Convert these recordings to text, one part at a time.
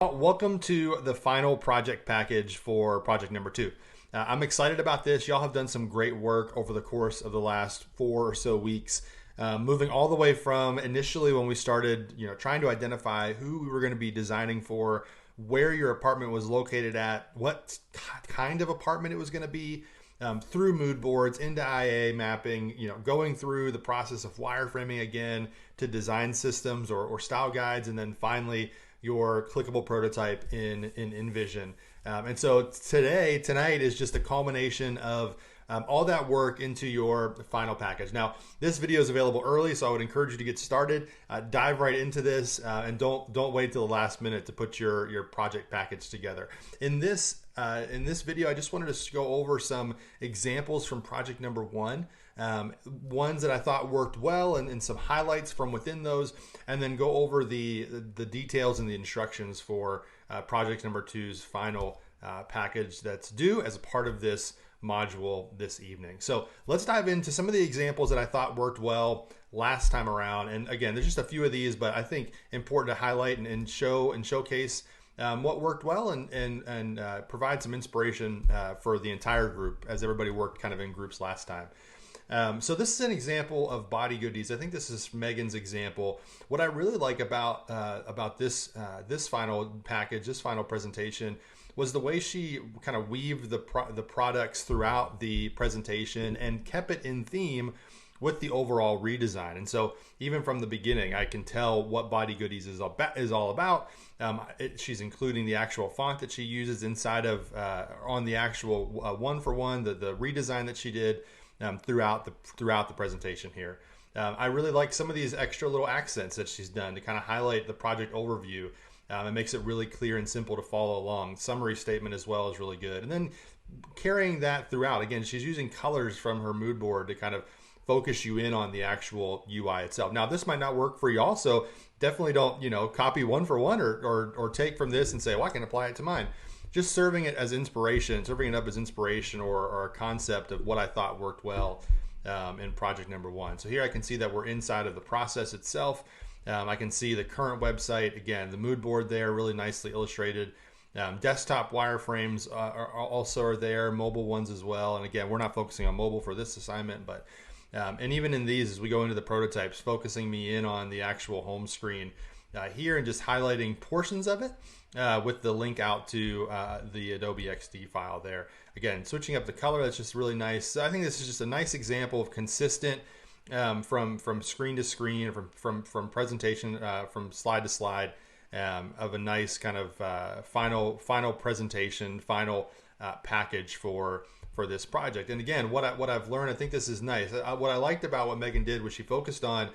Welcome to the final project package for project number 2. I'm excited about this. Y'all have done some great work over the course of the last 4 or so weeks, moving all the way from initially when we started, trying to identify who we were going to be designing for, where your apartment was located at, what kind of apartment it was going to be, through mood boards into IA mapping, going through the process of wireframing again to design systems or style guides, and then finally your clickable prototype in InVision. And so tonight is just a culmination of all that work into your final package. Now, this video is available early, so I would encourage you to get started. Dive right into this, and don't wait till the last minute to put your project package together. In this video, I just wanted to go over some examples from project number 1. Ones that I thought worked well, and some highlights from within those, and then go over the details and the instructions for project number 2's final package that's due as a part of this module this evening. So let's dive into some of the examples that I thought worked well last time around. And again, there's just a few of these, but I think important to highlight and showcase what worked well, and provide some inspiration for the entire group as everybody worked kind of in groups last time. So this is an example of body goodies. I think this is Megan's example. What I really like about this final package, this final presentation, was the way she kind of weaved the products throughout the presentation and kept it in theme with the overall redesign. And so even from the beginning, I can tell what Body Goodies is all about. She's including the actual font that she uses inside of on the actual one-for-one, the redesign that she did throughout the presentation here. I really like some of these extra little accents that she's done to kind of highlight the project overview. It makes it really clear and simple to follow along. Summary statement as well is really good. And then carrying that throughout, again, she's using colors from her mood board to kind of focus you in on the actual UI itself. Now, this might not work for y'all, so definitely don't, copy one for one or take from this and say, well, I can apply it to mine. Just serving it up as inspiration or a concept of what I thought worked well in project number 1. So here I can see that we're inside of the process itself. I can see the current website, again, the mood board there, really nicely illustrated. Desktop wireframes also are there, mobile ones as well. And again, we're not focusing on mobile for this assignment, but and even in these, as we go into the prototypes, focusing me in on the actual home screen here and just highlighting portions of it with the link out to the Adobe XD file there. Again, switching up the color, that's just really nice. So I think this is just a nice example of consistent from screen to screen, from presentation, from slide to slide, of a nice kind of final presentation, final package for this project. And again, what I've learned, I think this is nice. What I liked about what Megan did was she focused on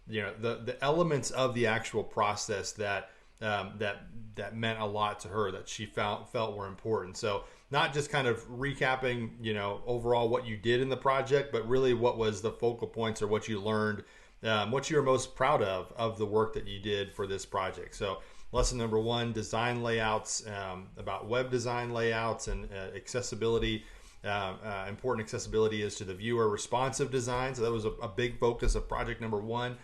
the elements of the actual process that meant a lot to her, that she felt were important. So not just kind of recapping, overall what you did in the project, but really what was the focal points or what you learned, what you were most proud of the work that you did for this project. So lesson number 1, design layouts, about web design layouts and accessibility. Important accessibility is to the viewer, responsive design. So that was a big focus of project number 1.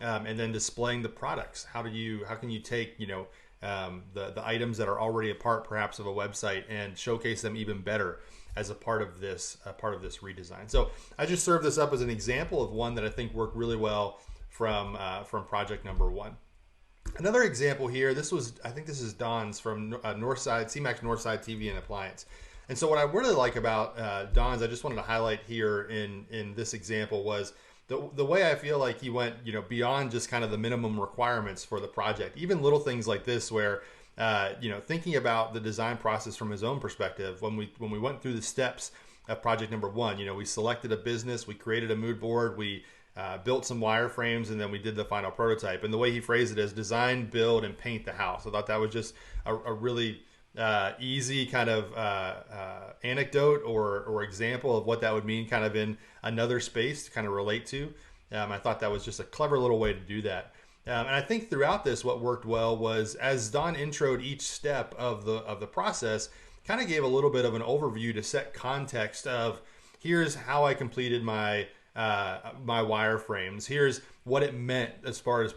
And then displaying the products. How can you take the items that are already a part perhaps of a website and showcase them even better as a part of this redesign. So I just served this up as an example of one that I think worked really well from project number 1. Another example here. I think this is Don's from Northside CMAX Northside TV and Appliance. And so what I really like about Don's, I just wanted to highlight here in this example, was the way I feel like he went, beyond just kind of the minimum requirements for the project. Even little things like this, where, thinking about the design process from his own perspective. When we went through the steps of project number 1, we selected a business, we created a mood board, we built some wireframes, and then we did the final prototype. And the way he phrased it is design, build, and paint the house. I thought that was just a really easy kind of anecdote or example of what that would mean kind of in another space to kind of relate to. I thought that was just a clever little way to do that. And I think throughout this, what worked well was, as Don introed each step of the process, kind of gave a little bit of an overview to set context of, here's how I completed my wireframes. Here's what it meant as far as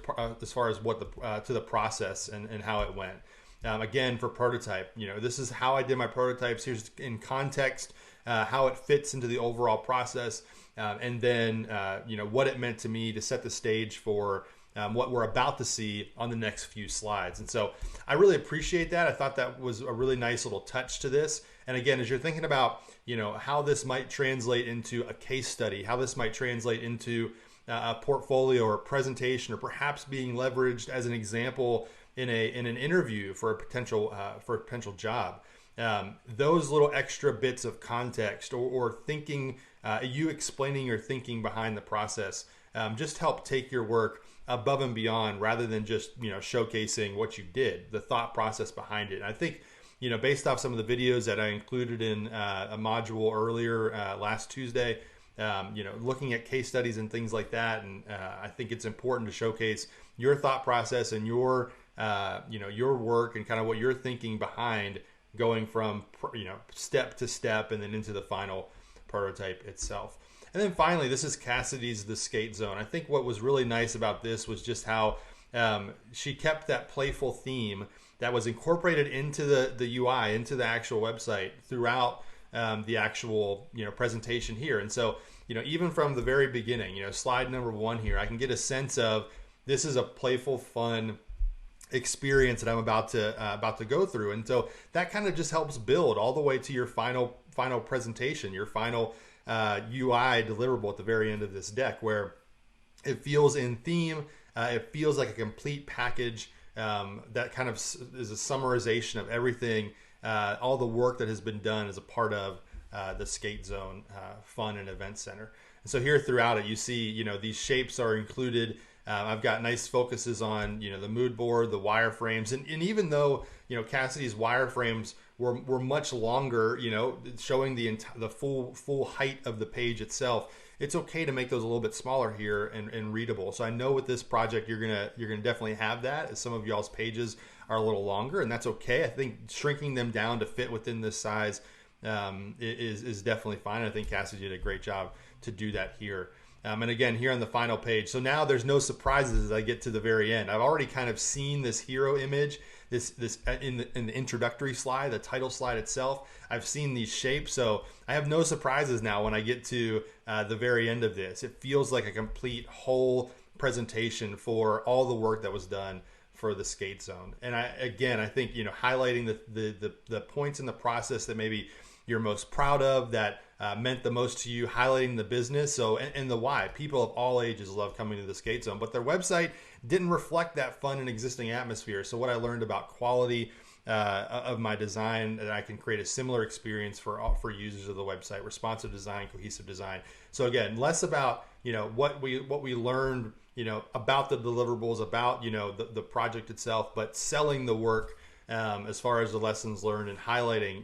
what to the process and how it went. Again, for prototype, this is how I did my prototypes. Here's in context how it fits into the overall process, and then what it meant to me to set the stage for what we're about to see on the next few slides. And so I really appreciate that. I thought that was a really nice little touch to this. And again, as you're thinking about how this might translate into a case study, how this might translate into a portfolio or a presentation, or perhaps being leveraged as an example in an interview for a potential job. Those little extra bits of context or thinking, you explaining your thinking behind the process, just help take your work above and beyond, rather than just showcasing what you did, the thought process behind it. And I think based off some of the videos that I included in a module earlier last Tuesday, looking at case studies and things like that, and I think it's important to showcase your thought process and your work and kind of what you're thinking behind going from step to step and then into the final prototype itself. And then finally, this is Cassidy's The Skate Zone. I think what was really nice about this was just how she kept that playful theme that was incorporated into the UI, into the actual website throughout the actual presentation here. And so even from the very beginning, slide number 1 here, I can get a sense of this is a playful, fun experience that I'm about to go through. And so that kind of just helps build all the way to your final presentation, your final UI deliverable at the very end of this deck, where it feels in theme. It feels like a complete package that kind of is a summarization of everything, all the work that has been done as a part of the Skate Zone Fun and Event Center. And so here throughout it, you see, these shapes are included. I've got nice focuses on, the mood board, the wireframes, and even though, Cassidy's wireframes were much longer, showing the full height of the page itself, it's okay to make those a little bit smaller here and readable. So I know with this project, you're gonna definitely have that, as some of y'all's pages are a little longer, and that's okay. I think shrinking them down to fit within this size is definitely fine. I think Cassidy did a great job to do that here. And again, here on the final page, so now there's no surprises as I get to the very end. I've already kind of seen this hero image, this in the introductory slide, the title slide itself. I've seen these shapes, so I have no surprises now when I get to the very end of this. It feels like a complete whole presentation for all the work that was done for the Skate Zone. And I think highlighting the points in the process that maybe you're most proud of, that meant the most to you, highlighting the business, and the why. People of all ages love coming to the Skate Zone, but their website didn't reflect that fun and existing atmosphere. So what I learned about quality of my design, that I can create a similar experience for users of the website, responsive design, cohesive design. So again, less about what we learned about the deliverables, about the project itself, but selling the work as far as the lessons learned, and highlighting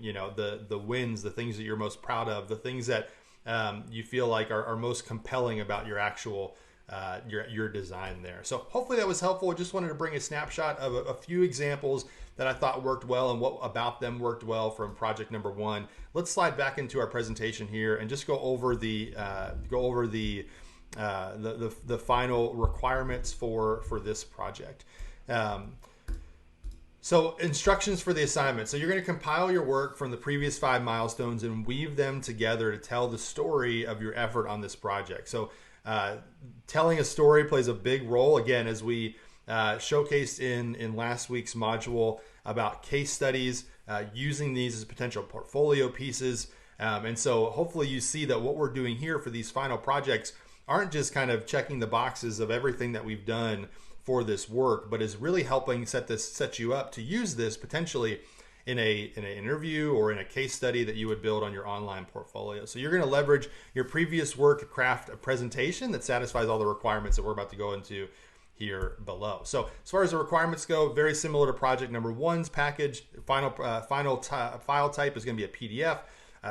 the wins, the things that you're most proud of, the things that you feel like are most compelling about your actual your design there. So hopefully that was helpful. I just wanted to bring a snapshot of a few examples that I thought worked well, and what about them worked well from project number 1. Let's slide back into our presentation here and just go over the final requirements for this project. So instructions for the assignment. So you're going to compile your work from the previous 5 milestones and weave them together to tell the story of your effort on this project. So telling a story plays a big role, again, as we showcased in last week's module about case studies, using these as potential portfolio pieces. And so hopefully you see that what we're doing here for these final projects aren't just kind of checking the boxes of everything that we've done for this work, but is really helping set you up to use this potentially in an interview or in a case study that you would build on your online portfolio. So you're going to leverage your previous work to craft a presentation that satisfies all the requirements that we're about to go into here below. So as far as the requirements go, very similar to project number 1's package. Final file type is going to be a PDF.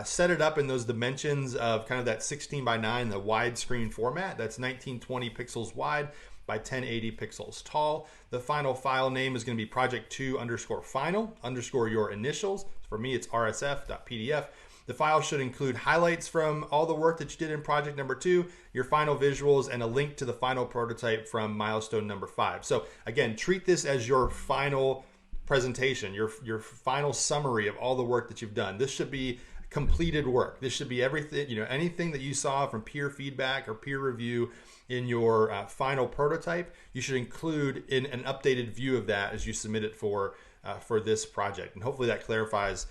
Set it up in those dimensions of kind of that 16 by 9, the widescreen format. That's 1920 pixels wide by 1080 pixels tall. The final file name is going to be project2_final_ your initials. For me, it's rsf.pdf. The file should include highlights from all the work that you did in project number 2, your final visuals, and a link to the final prototype from milestone number 5. So again, treat this as your final presentation, your final summary of all the work that you've done. This should be completed work. This should be everything, anything that you saw from peer feedback or peer review in your final prototype, you should include in an updated view of that as you submit it for this project. And hopefully that clarifies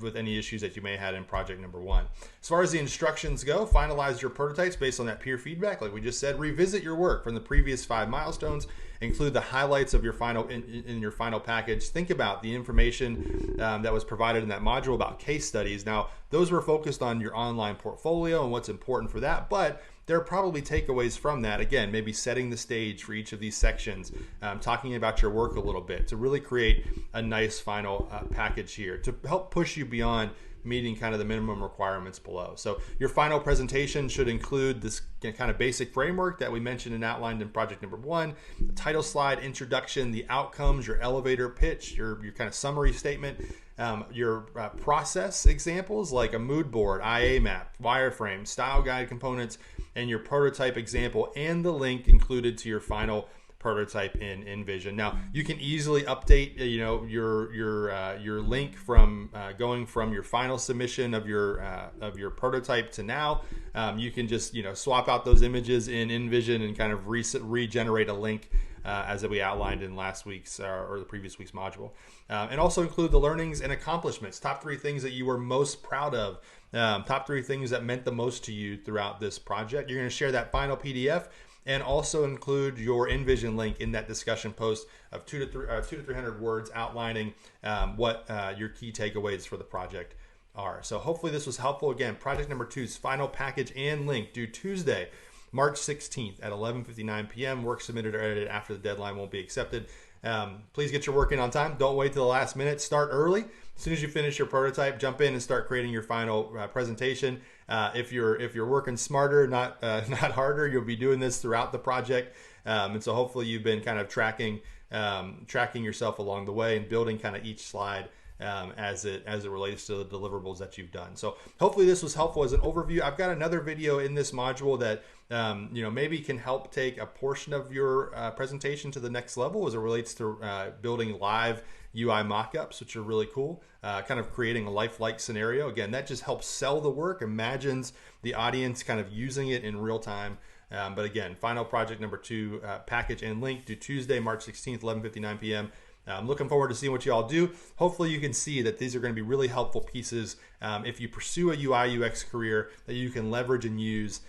with any issues that you may have had in project number 1. As far as the instructions go, finalize your prototypes based on that peer feedback. Like we just said, revisit your work from the previous 5 milestones, include the highlights of your final in your final package. Think about the information that was provided in that module about case studies. Now, those were focused on your online portfolio and what's important for that, but there are probably takeaways from that. Again, maybe setting the stage for each of these sections, talking about your work a little bit to really create a nice final package here to help push you beyond meeting kind of the minimum requirements below. So your final presentation should include this kind of basic framework that we mentioned and outlined in project number 1, the title slide, introduction, the outcomes, your elevator pitch, your kind of summary statement, your process examples like a mood board, IA map, wireframe, style guide components, and your prototype example, and the link included to your final prototype in InVision. Now you can easily update your link from going from your final submission of your prototype to now. You can just swap out those images in InVision and kind of regenerate a link as we outlined in last week's or the previous week's module, and also include the learnings and accomplishments, top 3 things that you were most proud of, top 3 things that meant the most to you throughout this project. You're going to share that final PDF and also include your InVision link in that discussion post of 200 to 300 words outlining what your key takeaways for the project are. So hopefully this was helpful. Again, project number 2's final package and link due Tuesday, March 16th at 11:59 p.m. Work submitted or edited after the deadline won't be accepted. Please get your work in on time. Don't wait till the last minute. Start early. As soon as you finish your prototype, jump in and start creating your final presentation. If you're working smarter, not harder, you'll be doing this throughout the project. And so hopefully you've been kind of tracking yourself along the way and building kind of each slide as it relates to the deliverables that you've done. So hopefully this was helpful as an overview. I've got another video in this module that maybe can help take a portion of your presentation to the next level as it relates to building live UI mockups, which are really cool, kind of creating a lifelike scenario. Again, that just helps sell the work, imagines the audience kind of using it in real time. But again, final project number 2 package and link due Tuesday, March 16th, 11:59 p.m. I'm looking forward to seeing what you all do. Hopefully you can see that these are going to be really helpful pieces if you pursue a UI UX career that you can leverage and use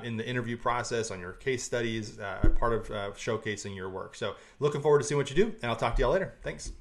in the interview process, on your case studies, part of showcasing your work. So looking forward to seeing what you do, and I'll talk to y'all later. Thanks.